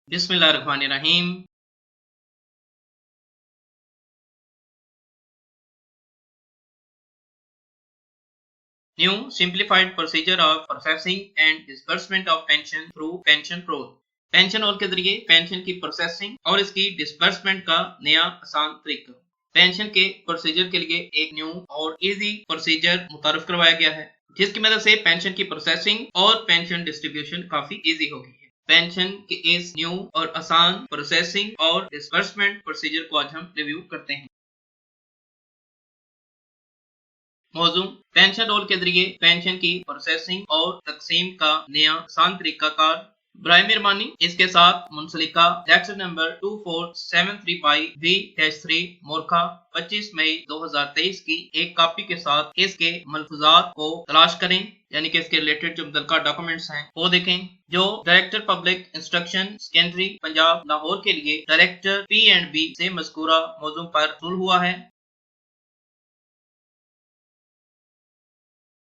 बिस्मिल्लाहिर्रहमानिर्रहीम। New simplified procedure of processing and disbursement of pension through pension pro। Pension और के जरिए pension की प्रोसेसिंग और इसकी डिसबर्समेंट का नया आसान तरीका। पेंशन के प्रोसीजर के लिए एक न्यू और इजी प्रोसीजर मुतारफ करवाया गया है, जिसकी मदद से पेंशन की प्रोसेसिंग और पेंशन डिस्ट्रीब्यूशन काफी इजी हो गई है। पेंशन के इस न्यू और आसान प्रोसेसिंग और डिसबर्समेंट प्रोसीजर को आज हम रिव्यू करते हैं। मौजूद पेंशन रोल के जरिए पेंशन की प्रोसेसिंग और तकसीम का नया आसान तरीकाकार। बराए मेहरबानी इसके साथ मुंसलिका लेक्चर नंबर 24735 मोरखा 25 मई 2023 की एक कॉपी के साथ इसके मलफूजात को तलाश करें, यानी कि इसके रिलेटेड जो मुतल्लिका डॉक्यूमेंट्स हैं वो देखें। जो director public instruction secondary Punjab Lahore के लिए डायरेक्टर P&B से मज़कूरा मौजू पर वसूल हुआ है।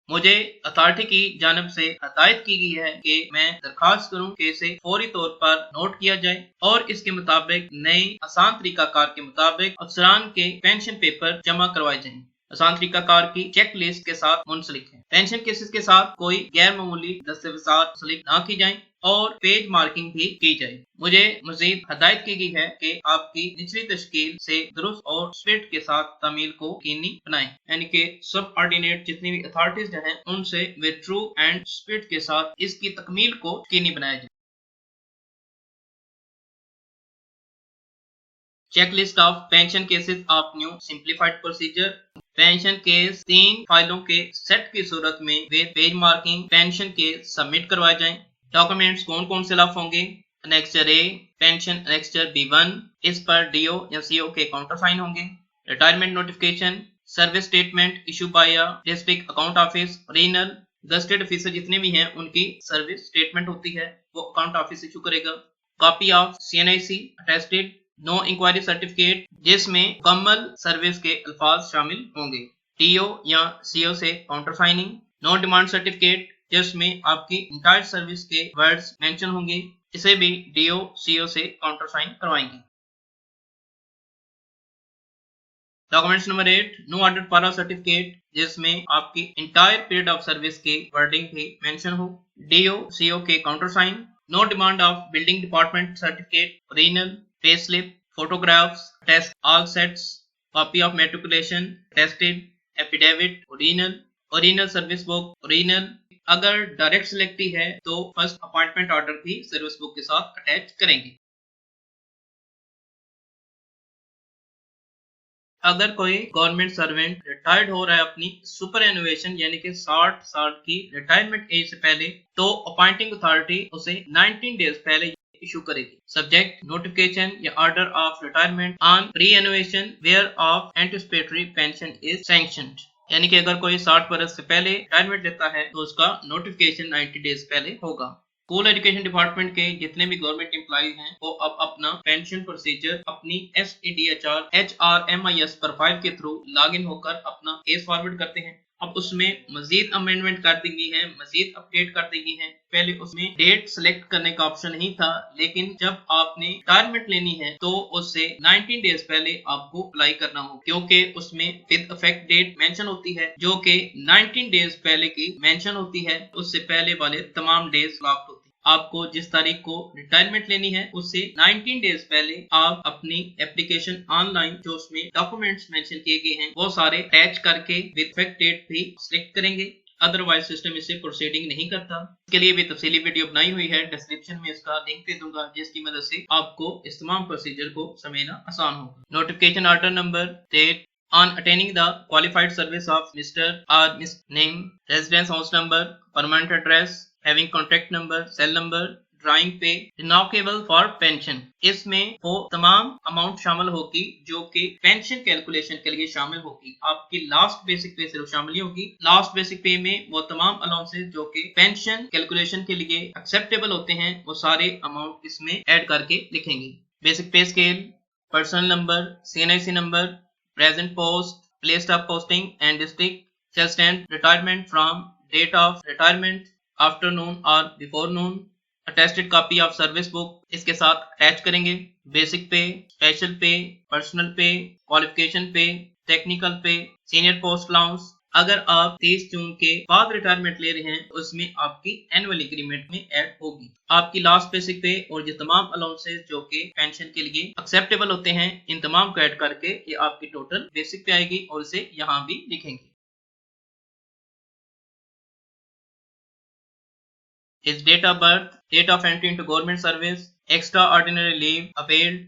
मुझे अथॉरिटी की जानिब से हदायत की गई है कि मैं दरखास्त करूं कि इसे फौरी तौर पर नोट किया जाए और इसके मुताबिक नए आसान तरीकाकार के मुताबिक अफसरान के पेंशन पेपर जमा करवाए जाएं। आसान तरीकाकार की चेक लिस्ट के साथ मुंसलिक है। पेंशन केसेस के साथ कोई गैर मामूली दस्तावेजात मुंसलिक ना की जाए और पेज मार्किंग भी की जाए। मुझे मजीद हदायत की गई है कि आपकी निचली तश्कील से दुरुस्त और स्पीड के साथ तामील को यकीनी बनाएं, यानी कि सब ऑर्डिनेट जितनी भी अथॉरिटीज हैं उनसे विद ट्रू एंड स्पीड के साथ इसकी तकमील को यकीनी बनाया जाए। Checklist of pension cases of new simplified procedure. Pension case 3 फाइलों के सेट की सूरत में with page marking pension case submit करवाए जाएं। डॉक्यूमेंट्स कौन कौन से लाफ होंगे? एनेक्चर ए, पेंशन एनेक्चर B1, इस पर DO या CO के काउंटर साइन होंगे। Retirement notification, service statement issue by district account office original. Gazetted officer जितने भी हैं उनकी सर्विस स्टेटमेंट होती है वो अकाउंट ऑफिस इशू करेगा। Copy of CNIC attested no inquiry certificate जिसमें मुकम्मल सर्विस के अल्फाज शामिल होंगे। TO या CO से counter signing. No demand certificate जिसमें आपकी इंटायर सर्विस के वर्ड्स मेंशन होंगे, इसे भी DO CO से काउंटर साइन करवाएंगे। Documents number 8 no order para certificate जिसमें आपकी इंटायर पीरियड ऑफ सर्विस की वर्डिंग भी मेंशन हो, DO CO के counter sign. No demand of building department certificate original, pay slip, photographs, test all sets, copy of matriculation, attested, affidavit, original service book original. अगर direct सिलेक्टी है तो first appointment order भी service book के साथ attach करेंगे। अगर कोई government servant retired हो रहा है अपनी सुपर एनुएशन यानी कि 60 साल की रिटायरमेंट एज से पहले, तो अपॉइंटिंग अथॉरिटी उसे 19 डेज पहले इशू करेगी, सब्जेक्ट नोटिफिकेशन या order of retirement on superannuation where of anticipatory pension is sanctioned. यानी कि अगर कोई 60 बरस से पहले रिटायरमेंट लेता है तो उसका नोटिफिकेशन 90 डेज पहले होगा। स्कूल एजुकेशन डिपार्टमेंट के जितने भी गवर्नमेंट एम्प्लॉय हैं वो अब अपना पेंशन प्रोसीजर अपनी SEDHR HRMIS प्रोफाइल के थ्रू लॉग इन होकर अपना केस फॉरवर्ड करते हैं। अब उसमें मजीद अमेंडमेंट कर दी गई है, मजीद अपडेट कर दी गई है। पहले उसमें डेट सिलेक्ट करने का ऑप्शन नहीं था, लेकिन जब आपने रिटायरमेंट लेनी है तो उससे 19 डेज पहले आपको अप्लाई करना हो, क्योंकि उसमें विद इफेक्ट डेट मेंशन होती है जो कि 19 डेज पहले की मेंशन होती है। उससे पहले वाले तमाम डेज लॉक्ड होती है। आपको जिस तारीख को रिटायरमेंट लेनी है उससे 19 डेज पहले आप अपनी एप्लीकेशन ऑनलाइन जो उसमें डॉक्यूमेंट्स मेंशन किए गए हैं वो सारे अटैच करके विद इफेक्ट डेट भी सिलेक्ट करेंगे, अदरवाइज सिस्टम इससे प्रोसीडिंग नहीं करता। इसके लिए भी तफसीली वीडियो बनाई हुई है, डिस्क्रिप्शन में इसका लिंक दे दूंगा, जिसकी मदद से आपको इस तमाम प्रोसीजर को समझना आसान होगा। Notification order number date on attaining the qualified service of Mr. or Miss name, residence house number, permanent address, having contact number, cell number, drawing पे रिनाउकेबल फॉर पेंशन। इसमें वो तमाम अमाउंट शामिल होगी जो कि पेंशन कैलकुलेशन के लिए शामिल होगी। आपकी लास्ट बेसिक पे सिर्फ शामिल होगी। लास्ट बेसिक पे में वो तमाम अलाउंसेस जो कि पेंशन कैलकुलेशन के लिए एक्सेप्टेबल होते हैं वो सारे अमाउंट इसमें ऐड करके लिखेंगे। बेसिक पे scale, personal number, CNIC number, present post, place of posting and district, shall stand retirement from date of retirement, after noon or before noon, attested copy of service book इसके साथ attach करेंगे। Basic पे, special पे, personal पे, qualification पे, technical पे, senior post allowance. अगर आप 30 जून के बाद रिटायरमेंट ले रहे हैं तो उसमें आपकी एनुअल इंक्रीमेंट में ऐड होगी। आपकी लास्ट बेसिक पे और ये तमाम अलाउंसेस जो कि पेंशन के लिए एक्सेप्टेबल होते हैं, इन तमाम को ऐड करके ये आपकी टोटल बेसिक पे आएगी और इसे यहाँ भी लिखेंगे। His date of birth, date of entry into government service, extraordinary leave availed,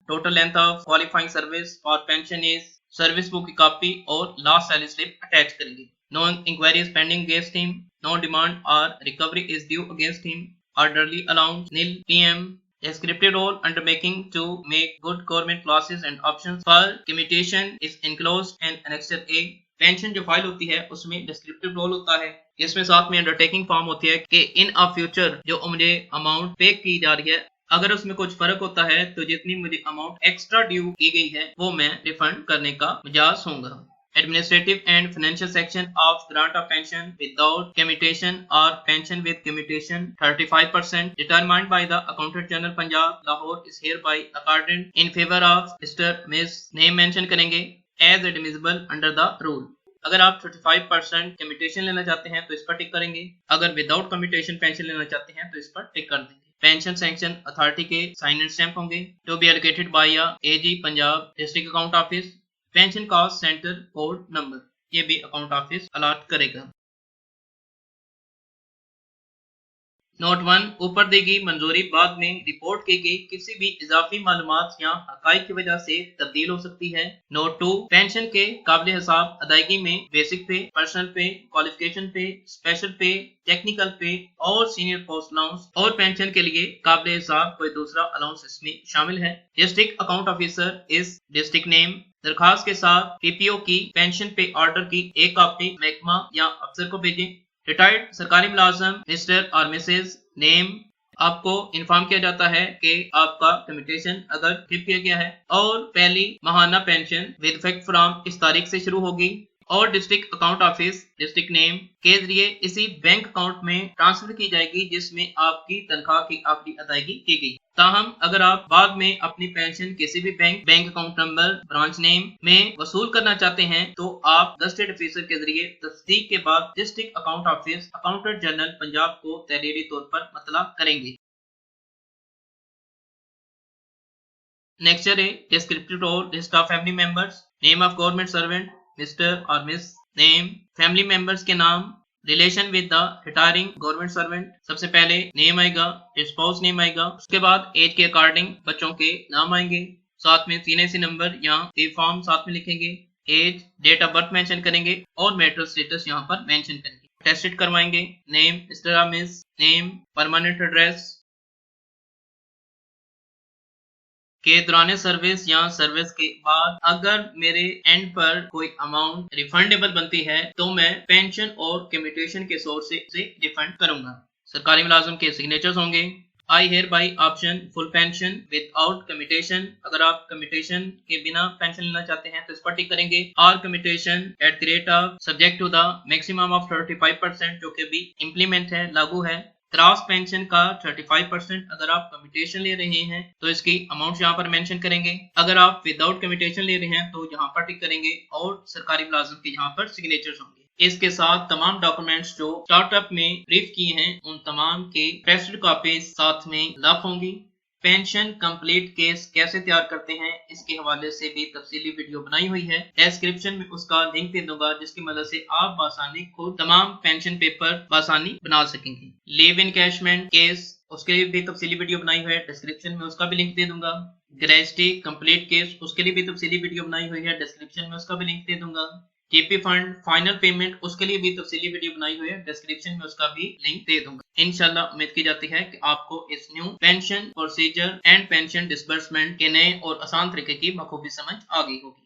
total length of qualifying service for pension is, service book की कॉपी और लास्ट सैलरी स्लिप अटैच करेंगे। No inquiries pending against him, no demand और recovery is due against him, orderly allowance nil PM, descriptive role undertaking to make good government clauses and options for commutation is enclosed and annexure A। Pension जो file होती है उसमें descriptive role होता है, जिसमें साथ में अंडरटेकिंग फॉर्म होती है कि इन अ फ्यूचर जो मुझे अमाउंट पे की जा रही है, अगर उसमें कुछ फर्क होता है तो जितनी मुझे अमाउंट एक्स्ट्रा ड्यू की गई है वो मैं रिफंड करने का मिजाज होऊंगा। Administrative and financial section of grant of pension without commutation or pension with commutation 35% determined by the Accountant General Punjab Lahore is hereby accorded in favor of Mr. Miss name mention करेंगे as admissible under the rule। अगर आप 35% commutation लेना चाहते हैं तो इस पर tick करेंगे, अगर विदाउट कम्यूटेशन पेंशन लेना चाहते हैं तो इस पर टिक कर देंगे। पेंशन सैंक्शन अथॉरिटी के साइन एंड स्टैंप होंगे। To be allocated by AG Punjab district account office. Pension cost center code number ये भी अकाउंट ऑफिस अलॉट करेगा। नोट 1, ऊपर दी गई मंजूरी बाद में रिपोर्ट की गई किसी भी इजाफी मालूमात या हकाइक की वजह से तब्दील हो सकती है। नोट 2, पेंशन के काबिल हिसाब अदायगी में बेसिक पे, पर्सनल पे, क्वालिफिकेशन पे, स्पेशल पे, टेक्निकल पे और सीनियर पोस्ट अलाउंस और पेंशन के लिए काबिल हिसाब कोई दूसरा अलाउंस इसमें शामिल है। डिस्ट्रिक्ट अकाउंट ऑफिसर इस डिस्ट्रिक्ट नेम, दरखास्त के साथ पीपीओ की पेंशन पे ऑर्डर की एक कॉपी महकमा या अफसर को भेजें। रिटायर्ड सरकारी मुलाजम मिस्टर और मिसेज नेम, आपको इन्फॉर्म किया जाता है कि आपका कम्यूटेशन अगर क्लिप किया गया है और पहली माहाना पेंशन विद इफेक्ट फ्रॉम इस तारीख से शुरू होगी और district account office district name के जरिए इसी बैंक अकाउंट में ट्रांसफर की जाएगी जिसमें आपकी तनख्वाह की आखिरी अदायगी की गई। ताहम अगर आप बाद में अपनी पेंशन किसी भी bank account number, branch name में वसूल करना चाहते हैं तो आप गजेटेड ऑफिसर के जरिए तस्दीक के बाद district account office accountant general Punjab को तहरीरी तौर पर मतला करेंगे। नेक्स्ट है descriptive roll list of family members. Name of government servant mister और मिस नेम, फैमिली मेंबर्स के नाम, relation with the retiring government servant. सबसे पहले नेम आएगा, स्पाउस नेम आएगा, उसके बाद एज के अकॉर्डिंग बच्चों के नाम आएंगे, साथ में सीएनसी नंबर या पे फॉर्म साथ में लिखेंगे, age, date of birth mention करेंगे और मैरिटल स्टेटस यहाँ पर मेंशन करेंगे। टेस्टेड करवाएंगे, नेम मिस्टर और मिस नेम, परमानेंट एड्रेस के दौरान सर्विस या सर्विस के बाद अगर मेरे एंड पर कोई अमाउंट रिफंडेबल बनती है तो मैं पेंशन और कम्यूटेशन के सोर्स से रिफंड करूंगा। सरकारी मुलाजिम के सिग्नेचर्स होंगे। I hereby option full pension without commutation, अगर आप कम्यूटेशन के बिना पेंशन लेना चाहते हैं तो इस पर टिक करेंगे। और commutation at the rate of subject to the maximum of 35% जो कि भी इम्प्लीमेंट है, लागू है। क्रॉस पेंशन का 35% अगर आप कम्यूटेशन ले रहे हैं तो इसकी अमाउंट यहाँ पर मेंशन करेंगे। अगर आप विदाउट कम्यूटेशन ले रहे हैं तो यहाँ पर टिक करेंगे और सरकारी मुलाजिम के यहाँ पर सिग्नेचर्स होंगे। इसके साथ तमाम डॉक्यूमेंट्स जो स्टार्टअप में ब्रीफ किए हैं उन तमाम के टेस्टेड कॉपीज साथ में लफ होंगी। पेंशन कंप्लीट केस कैसे तैयार करते हैं इसके हवाले से भी तफसीली वीडियो बनाई हुई है, डिस्क्रिप्शन में उसका लिंक दे दूंगा जिसकी मदद से आप बासानी खुद तमाम पेंशन पेपर बासानी बना सकेंगे। लीव इनकैशमेंट केस उसके लिए भी तफसीली वीडियो बनाई हुई है, डिस्क्रिप्शन में उसका भी लिंक दे दूंगा। ग्रेजुटी कंप्लीट केस उसके लिए भी तफसीली वीडियो बनाई हुई है, डिस्क्रिप्शन में उसका भी लिंक दे दूंगा। टीपी फंड फाइनल पेमेंट उसके लिए भी तफसीली वीडियो बनाई हुई है, डिस्क्रिप्शन में उसका भी लिंक दे दूंगा। इंशाल्लाह उम्मीद की जाती है कि आपको इस new pension procedure and pension disbursement के नए और आसान तरीके की बखूबी समझ आ गई होगी।